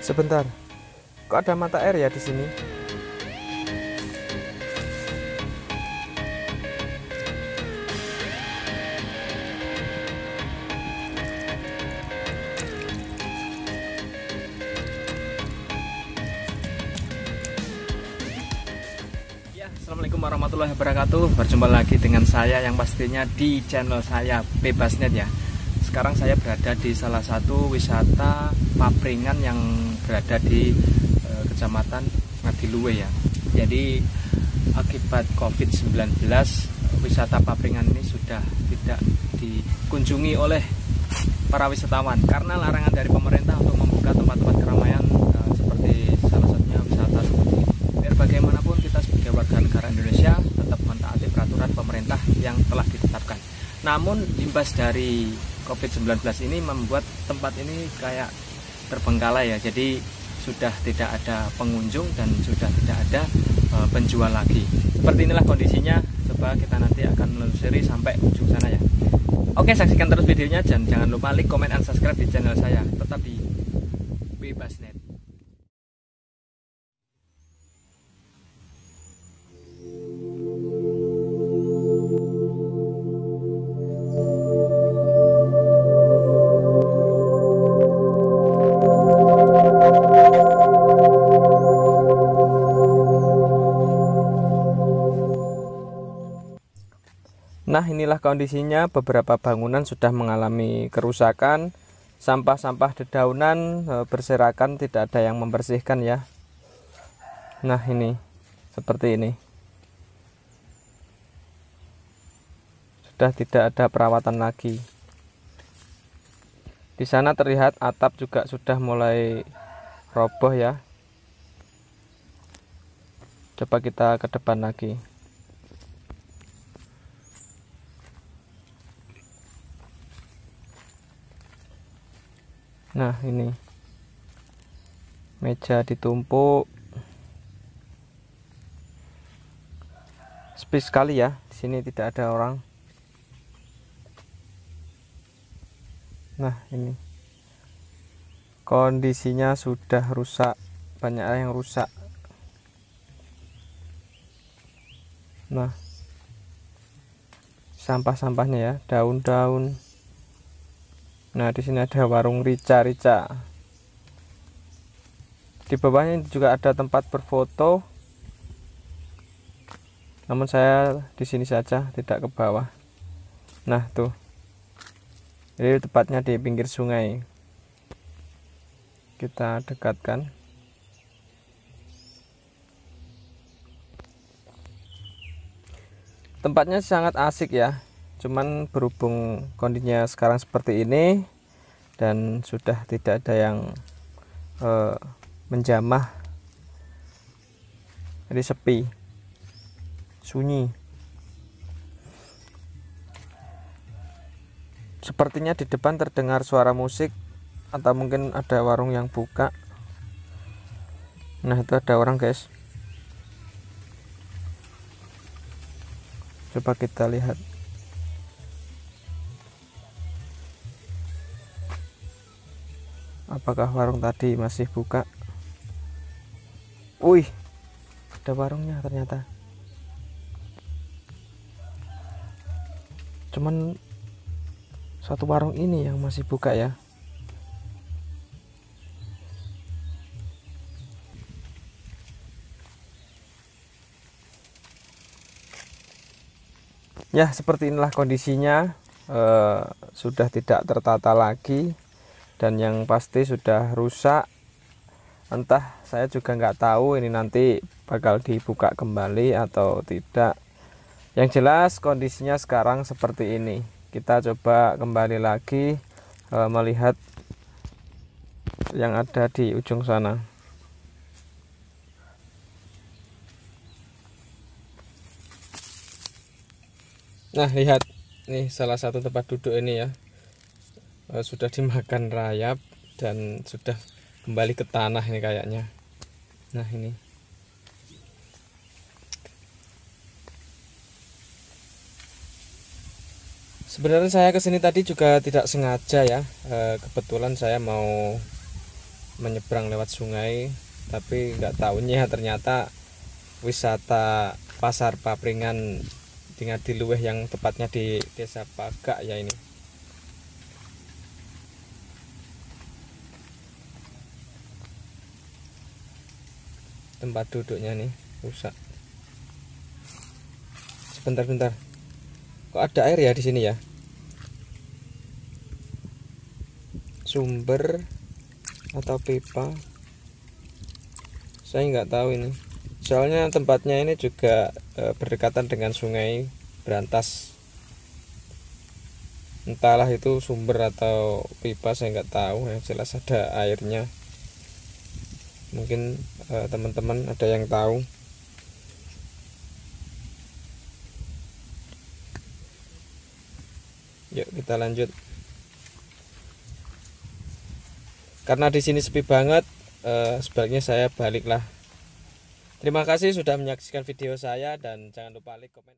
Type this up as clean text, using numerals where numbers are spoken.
Sebentar, kok ada mata air ya di sini? Ya, assalamualaikum warahmatullahi wabarakatuh. Berjumpa lagi dengan saya yang pastinya di channel saya Bebasnet ya. Sekarang saya berada di salah satu wisata papringan yang berada di Kecamatan Ngadiluwe ya. Jadi akibat COVID-19 wisata papringan ini sudah tidak dikunjungi oleh para wisatawan karena larangan dari pemerintah untuk membuka tempat-tempat keramaian seperti salah satunya wisata seperti ini. Biar bagaimanapun kita sebagai warga negara Indonesia tetap mentaati peraturan pemerintah yang telah ditetapkan. Namun imbas dari COVID-19 ini membuat tempat ini kayak terbengkalai ya. Jadi sudah tidak ada pengunjung dan sudah tidak ada penjual lagi. Seperti inilah kondisinya. Coba kita nanti akan menelusuri sampai ujung sana ya. Oke, saksikan terus videonya dan jangan lupa like, comment, dan subscribe di channel saya. Tetap di Bebasnet. Nah, inilah kondisinya. Beberapa bangunan sudah mengalami kerusakan. Sampah-sampah dedaunan berserakan, tidak ada yang membersihkan ya. Nah, ini seperti ini. Sudah tidak ada perawatan lagi. Di sana terlihat atap juga sudah mulai roboh ya. Coba kita ke depan lagi. Nah, ini meja ditumpuk, sepi sekali ya. Di sini tidak ada orang. Nah, ini kondisinya sudah rusak, banyak yang rusak. Nah, sampah-sampahnya ya, daun-daun. Nah, di sini ada warung rica-rica. Di bawahnya juga ada tempat berfoto. Namun saya di sini saja, tidak ke bawah. Nah, tuh. Ini tepatnya di pinggir sungai. Kita dekatkan. Tempatnya sangat asik ya. Cuman berhubung kondisinya sekarang seperti ini dan sudah tidak ada yang menjamah, jadi sepi, sunyi. Sepertinya di depan terdengar suara musik atau mungkin ada warung yang buka. Nah, itu ada orang guys. Coba kita lihat. Apakah warung tadi masih buka? Wih, ada warungnya ternyata. Cuman satu warung ini yang masih buka ya. Ya, seperti inilah kondisinya. Sudah tidak tertata lagi. Dan yang pasti sudah rusak. Entah, saya juga nggak tahu ini nanti bakal dibuka kembali atau tidak. Yang jelas kondisinya sekarang seperti ini. Kita coba kembali lagi melihat yang ada di ujung sana. Nah, lihat nih salah satu tempat duduk ini ya. Sudah dimakan rayap dan sudah kembali ke tanah ini kayaknya. Nah, ini sebenarnya saya kesini tadi juga tidak sengaja ya. Kebetulan saya mau menyeberang lewat sungai, tapi nggak tahunya ternyata wisata pasar papringan di Ngadiluwih, yang tepatnya di Desa Pagak ya ini. Tempat duduknya nih rusak. Sebentar, kok ada air ya di sini ya? Sumber atau pipa? Saya nggak tahu ini. Soalnya tempatnya ini juga berdekatan dengan Sungai Brantas. Entahlah itu sumber atau pipa, saya nggak tahu. Yang jelas ada airnya. Mungkin teman-teman ada yang tahu. Yuk kita lanjut. Karena di sini sepi banget, sebaiknya saya baliklah. Terima kasih sudah menyaksikan video saya, dan jangan lupa like, komen.